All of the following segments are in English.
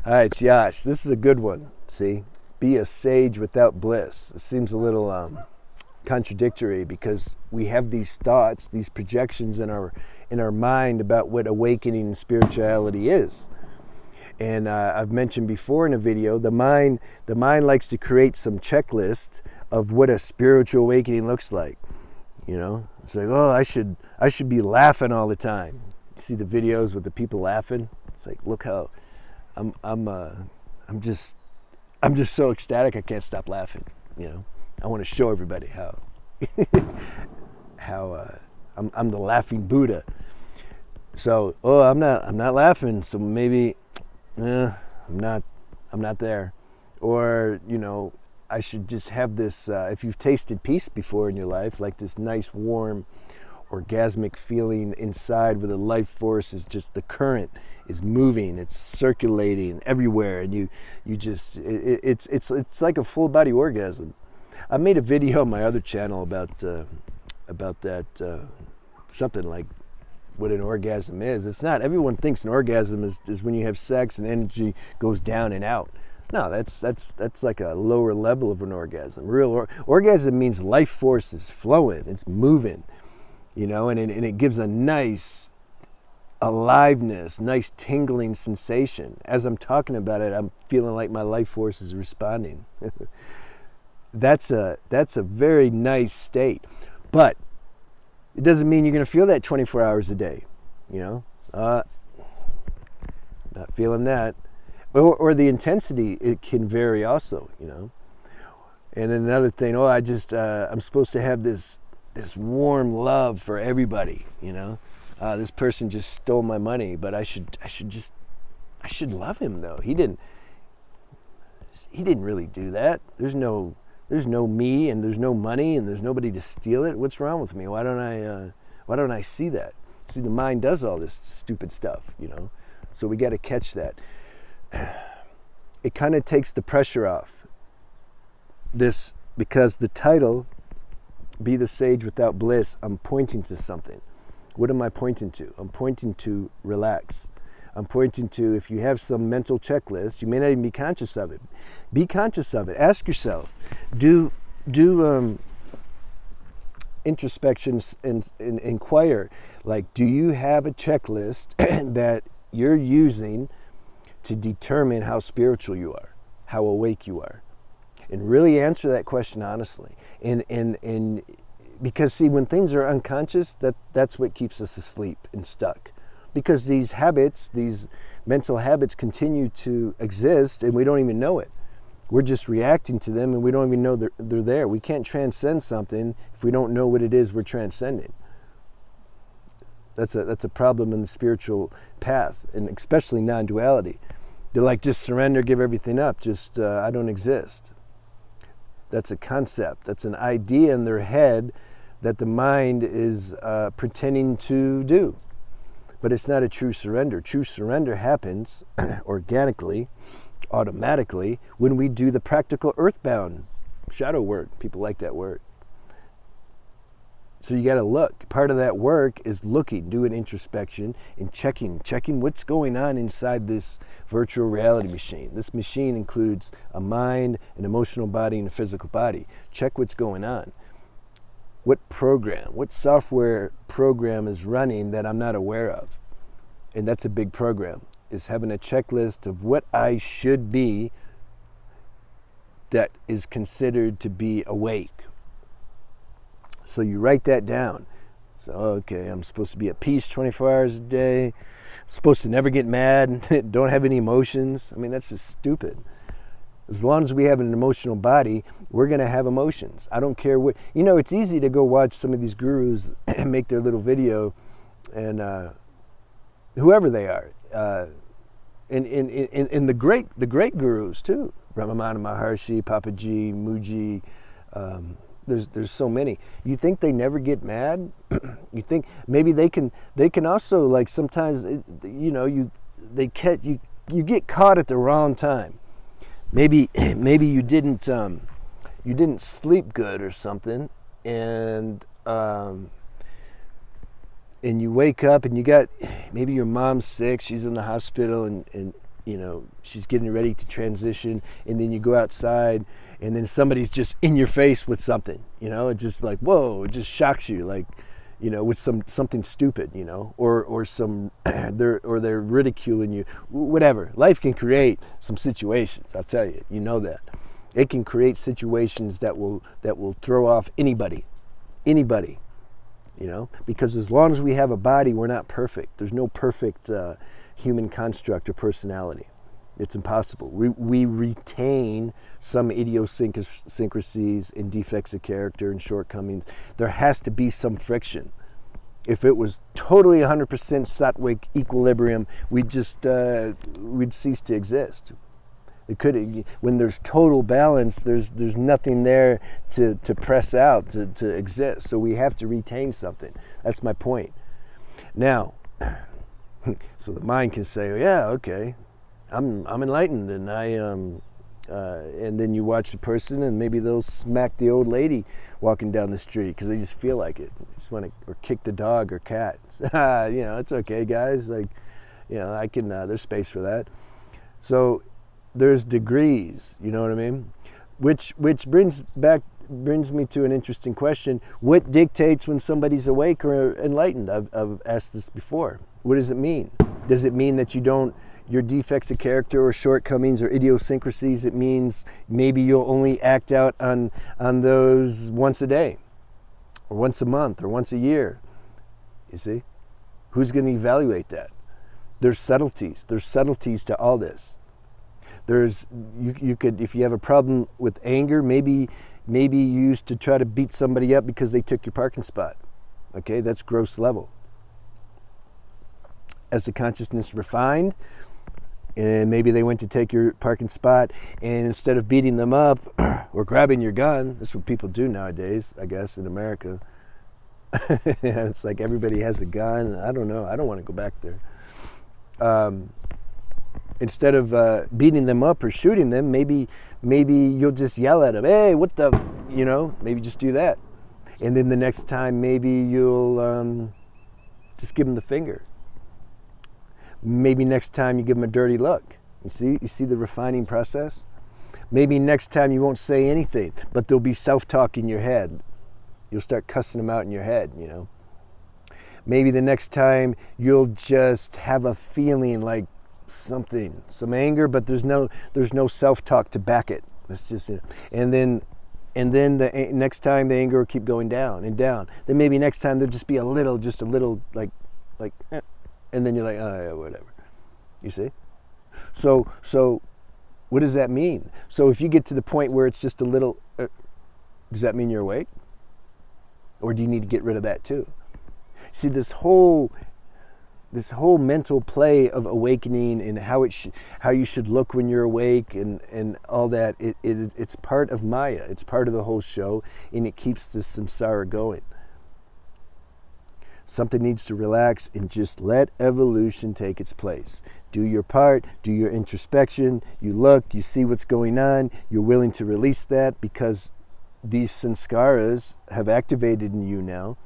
All right, it's Yash. This is a good one. See, be a sage without bliss. It seems a little contradictory because we have these thoughts, these projections in our mind about what awakening and spirituality is. And I've mentioned before in a video, the mind likes to create some checklist of what a spiritual awakening looks like. You know, it's like, oh, I should be laughing all the time. You see the videos with the people laughing? It's like, look how I'm just so ecstatic I can't stop laughing. You know, I want to show everybody how I'm the laughing Buddha. So, oh, I'm not laughing. So maybe, I'm not there. Or, you know, I should just have this. If you've tasted peace before in your life, like this nice, warm, orgasmic feeling inside where the life force is just, the current is moving, it's circulating everywhere, and you just, it's like a full body orgasm. I made a video on my other channel about that, something like what an orgasm is. It's not, everyone thinks an orgasm is when you have sex and energy goes down and out. No, that's like a lower level of an orgasm. Orgasm means life force is flowing, it's moving, you know, and it gives a nice aliveness, nice tingling sensation. As I'm talking about it, I'm feeling like my life force is responding. That's a very nice state, but it doesn't mean you're going to feel that 24 hours a day, you know. Not feeling that. Or the intensity, it can vary also, you know. And another thing, I'm supposed to have this warm love for everybody, you know. This person just stole my money, but I should love him though. He didn't really do that. There's no me, and there's no money, and there's nobody to steal it. What's wrong with me? Why don't I see that? See, the mind does all this stupid stuff, you know. So we got to catch that. It kind of takes the pressure off this, because the title, Be the Sage Without Bliss, I'm pointing to something. What am I pointing to? I'm pointing to relax. I'm pointing to, if you have some mental checklist, you may not even be conscious of it. Be conscious of it. Ask yourself, do introspections and inquire, like, do you have a checklist that you're using to determine how spiritual you are, how awake you are? And really answer that question honestly. And because, see, when things are unconscious, that's what keeps us asleep and stuck. Because these habits, these mental habits, continue to exist and we don't even know it. We're just reacting to them and we don't even know they're there. We can't transcend something if we don't know what it is we're transcending. That's a problem in the spiritual path, and especially non-duality. They're like, just surrender, give everything up, just I don't exist. That's a concept. That's an idea in their head that the mind is pretending to do. But it's not a true surrender. True surrender happens organically, automatically, when we do the practical earthbound shadow work. People like that word. So you got to look. Part of that work is looking, doing introspection, and checking what's going on inside this virtual reality machine. This machine includes a mind, an emotional body, and a physical body. Check what's going on. What software program is running that I'm not aware of? And that's a big program, is having a checklist of what I should be that is considered to be awake. So you write that down. So, okay, I'm supposed to be at peace 24 hours a day. I'm supposed to never get mad, don't have any emotions. I mean, that's just stupid. As long as we have an emotional body, we're going to have emotions. I don't care what. You know, it's easy to go watch some of these gurus and make their little video, and whoever they are. And the great gurus, too. Ramana Maharshi, Papaji, Muji, there's so many. You think they never get mad? You think maybe they can also, like, sometimes, you know, you get caught at the wrong time. Maybe you didn't sleep good or something, and you wake up and maybe your mom's sick, she's in the hospital, and she's getting ready to transition, and then you go outside, and then somebody's just in your face with something, it just like, whoa, it just shocks you, like, with something stupid, or some, they're ridiculing you, whatever. Life can create some situations, I'll tell you, that. It can create situations that will throw off anybody, because as long as we have a body, we're not perfect. There's no perfect human construct or personality. It's impossible. We retain some idiosyncrasies and defects of character and shortcomings. There has to be some friction. If it was totally 100% sattvic equilibrium, we'd cease to exist. When there's total balance, there's nothing there to press out to exist. So we have to retain something. That's my point. Now, so the mind can say, oh, yeah, okay, I'm enlightened, and and then you watch the person, and maybe they'll smack the old lady walking down the street because they just feel like it. They just want to, or kick the dog or cat. It's okay, guys. Like, I can. There's space for that. So there's degrees. You know what I mean? Which brings me to an interesting question. What dictates when somebody's awake or enlightened? I've asked this before. What does it mean? Does it mean that your defects of character or shortcomings or idiosyncrasies, it means maybe you'll only act out on those once a day, or once a month, or once a year? You see? Who's going to evaluate that? There's subtleties. There's subtleties to all this. You could, if you have a problem with anger, maybe you used to try to beat somebody up because they took your parking spot. Okay, that's gross level. As the consciousness refined, and maybe they went to take your parking spot, and instead of beating them up or grabbing your gun, that's what people do nowadays, I guess, in America. It's like everybody has a gun. I don't know. I don't want to go back there. Instead of beating them up or shooting them, maybe you'll just yell at them, hey, what the, maybe just do that. And then the next time, maybe you'll just give them the finger. Maybe next time you give them a dirty look. You see the refining process? Maybe next time you won't say anything, but there'll be self-talk in your head. You'll start cussing them out in your head, Maybe the next time you'll just have a feeling like some anger, but there's no self-talk to back it. That's just, and then the next time the anger will keep going down and down. Then maybe next time there'll just be a little like, and then you're like, oh yeah, whatever. You see? So what does that mean? So if you get to the point where it's just a little, does that mean you're awake? Or do you need to get rid of that too? See, this whole mental play of awakening and how you should look when you're awake and all that, it's part of Maya. It's part of the whole show, and it keeps the samsara going. Something needs to relax and just let evolution take its place. Do your part, do your introspection, you look, you see what's going on, you're willing to release that because these sanskaras have activated in you now,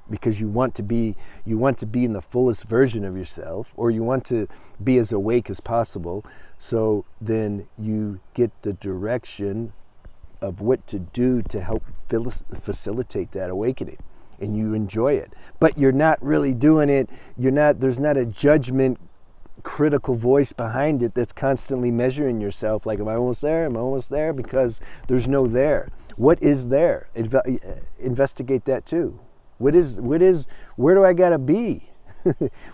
because you want to be in the fullest version of yourself, or you want to be as awake as possible. So then you get the direction of what to do to help facilitate that awakening, and you enjoy it. But you're not really doing it. There's not a judgment, critical voice behind it that's constantly measuring yourself. Like, am I almost there? Am I almost there? Because there's no there. What is there? Investigate that too. Where do I gotta be?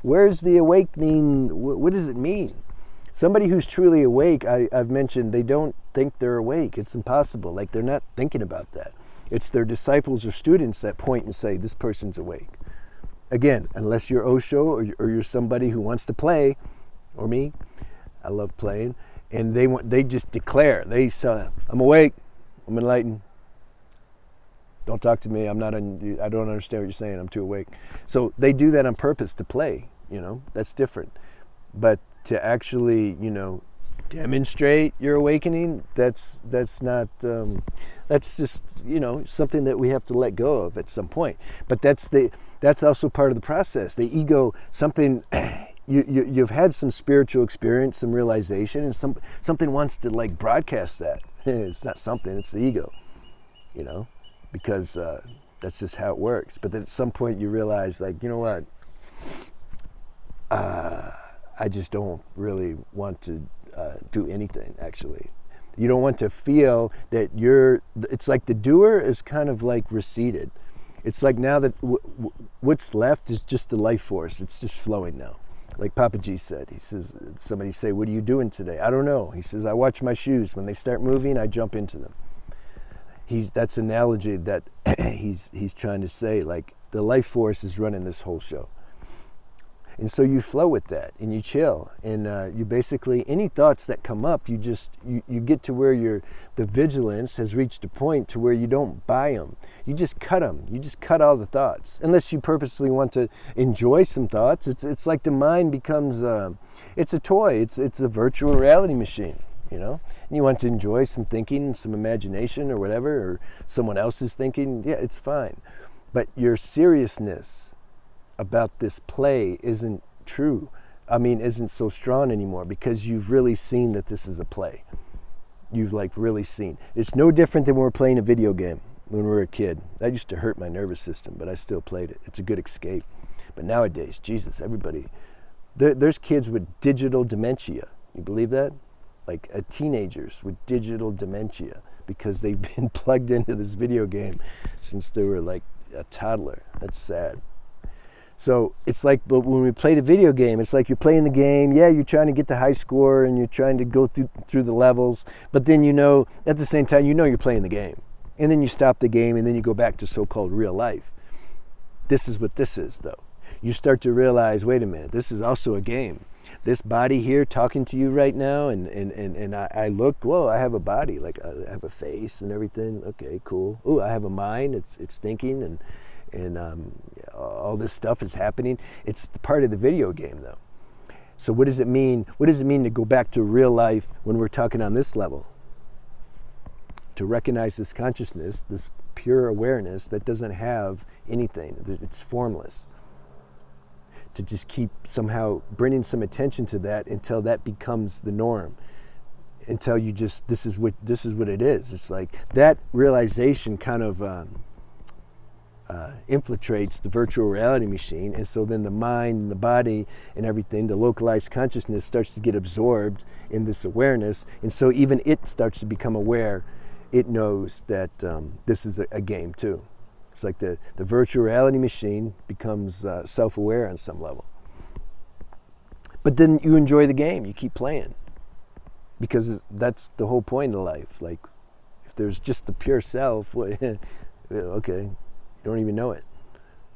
Where's the awakening? What does it mean? Somebody who's truly awake, I've mentioned, they don't think they're awake. It's impossible. Like, they're not thinking about that. It's their disciples or students that point and say, this person's awake. Again, unless you're Osho or you're somebody who wants to play, or me, I love playing, and they just declare, they say, I'm awake, I'm enlightened. Don't talk to me. I don't understand what you're saying. I'm too awake. So they do that on purpose to play. That's different. But to actually, demonstrate your awakening, that's not. That's just something that we have to let go of at some point. But that's also part of the process. The ego, something. you've had some spiritual experience, some realization, and something wants to like broadcast that. It's not something, it's the ego, you know, because that's just how it works. But then at some point you realize, like, you know what, I just don't really want to do anything, actually. You don't want to feel that it's like the doer is kind of like receded. It's like now that what's left is just the life force. It's just flowing now. Like Papa G said, he says, somebody say, what are you doing today? I don't know. He says, I watch my shoes. When they start moving, I jump into them. That's an analogy that he's trying to say, like the life force is running this whole show. And so you flow with that and you chill, and you basically, any thoughts that come up, you get to where the vigilance has reached a point to where you don't buy them. You just cut them. You just cut all the thoughts. Unless you purposely want to enjoy some thoughts. It's like the mind becomes, it's a toy. It's a virtual reality machine, you know? And you want to enjoy some thinking, some imagination or whatever, or someone else's thinking. Yeah, it's fine. But your seriousness about this play isn't true. Isn't so strong anymore, because you've really seen that this is a play. You've like really seen. It's no different than when we're playing a video game when we were a kid. That used to hurt my nervous system, but I still played it. It's a good escape. But nowadays, Jesus, everybody, there's kids with digital dementia. You believe that? Like teenagers with digital dementia because they've been plugged into this video game since they were like a toddler. That's sad. So it's like, but when we played a video game, it's like you're playing the game. Yeah, you're trying to get the high score and you're trying to go through the levels. But then at the same time, you're playing the game. And then you stop the game and then you go back to so-called real life. This is what this is, though. You start to realize, wait a minute, this is also a game. This body here talking to you right now, and I look, whoa, I have a body, like I have a face and everything. Okay, cool. Oh, I have a mind. It's thinking and all this stuff is happening. It's the part of the video game, though. So what does it mean? What does it mean to go back to real life when we're talking on this level? To recognize this consciousness, this pure awareness that doesn't have anything. It's formless. To just keep somehow bringing some attention to that until that becomes the norm. Until you just, this is what it is. It's like that realization kind of infiltrates the virtual reality machine, and so then the mind and the body and everything, the localized consciousness starts to get absorbed in this awareness, and so even it starts to become aware. It knows that this is a game too. It's like the virtual reality machine becomes self-aware on some level. But then you enjoy the game, you keep playing, because that's the whole point of life. Like, if there's just the pure self, well, okay, you don't even know it.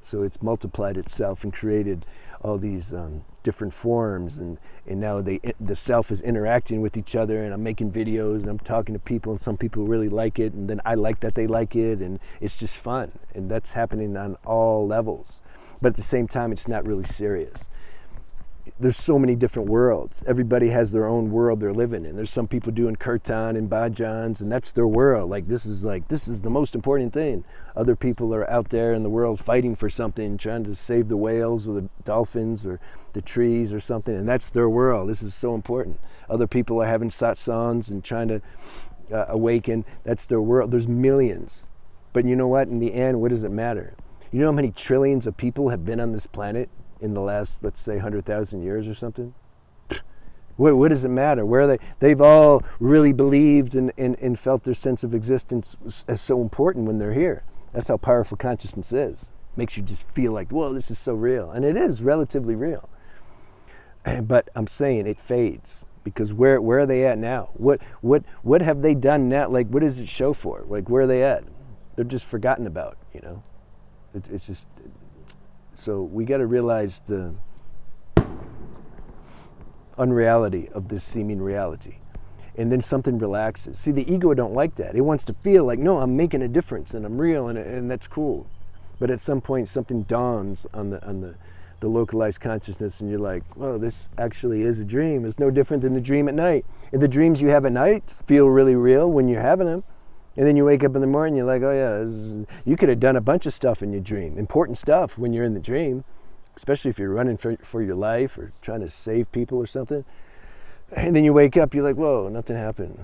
So it's multiplied itself and created all these different forms, and now the self is interacting with each other, and I'm making videos and I'm talking to people, and some people really like it, and then I like that they like it, and it's just fun. And that's happening on all levels. But at the same time, it's not really serious. There's so many different worlds. Everybody has their own world they're living in. There's some people doing kirtan and bhajans, and that's their world. This is the most important thing. Other people are out there in the world fighting for something, trying to save the whales or the dolphins or the trees or something, and that's their world. This is so important. Other people are having satsangs and trying to awaken. That's their world. There's millions. But you know what? In the end, what does it matter? You know how many trillions of people have been on this planet in the last, let's say, 100,000 years or something? What does it matter? Where are they? They've all really believed and felt their sense of existence as so important when they're here. That's how powerful consciousness is. Makes you just feel like, whoa, this is so real. And it is relatively real. But I'm saying it fades. Because where are they at now? What have they done now? Like, what does it show for? Like, where are they at? They're just forgotten about, you know? It's just... So we got to realize the unreality of this seeming reality. And then something relaxes. See, the ego don't like that. It wants to feel like, no, I'm making a difference and I'm real, and that's cool. But at some point, something dawns on the localized consciousness, and you're like, oh, this actually is a dream. It's no different than the dream at night. And the dreams you have at night feel really real when you're having them. And then you wake up in the morning, you're like, oh yeah, you could have done a bunch of stuff in your dream, important stuff when you're in the dream. especially if you're running for your life or trying to save people or something. And then you wake up, you're like, whoa, nothing happened.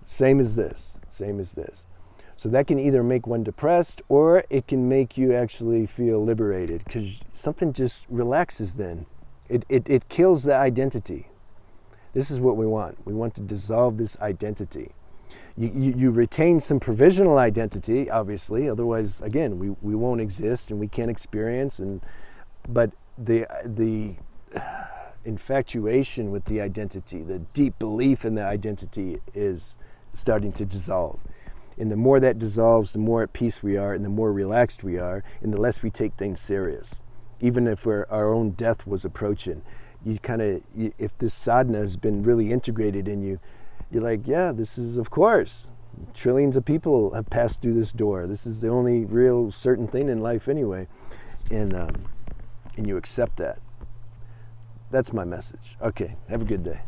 Same as this. So that can either make one depressed, or it can make you actually feel liberated, because something just relaxes then. It kills the identity. This is what we want. We want to dissolve this identity. You retain some provisional identity, obviously, otherwise, again, we won't exist and we can't experience. But the infatuation with the identity, the deep belief in the identity is starting to dissolve. And the more that dissolves, the more at peace we are, and the more relaxed we are, and the less we take things serious. Even if our own death was approaching, if this sadhana has been really integrated in you, you're like, yeah, this is, of course, trillions of people have passed through this door. This is the only real certain thing in life anyway. And you accept that. That's my message. Okay, have a good day.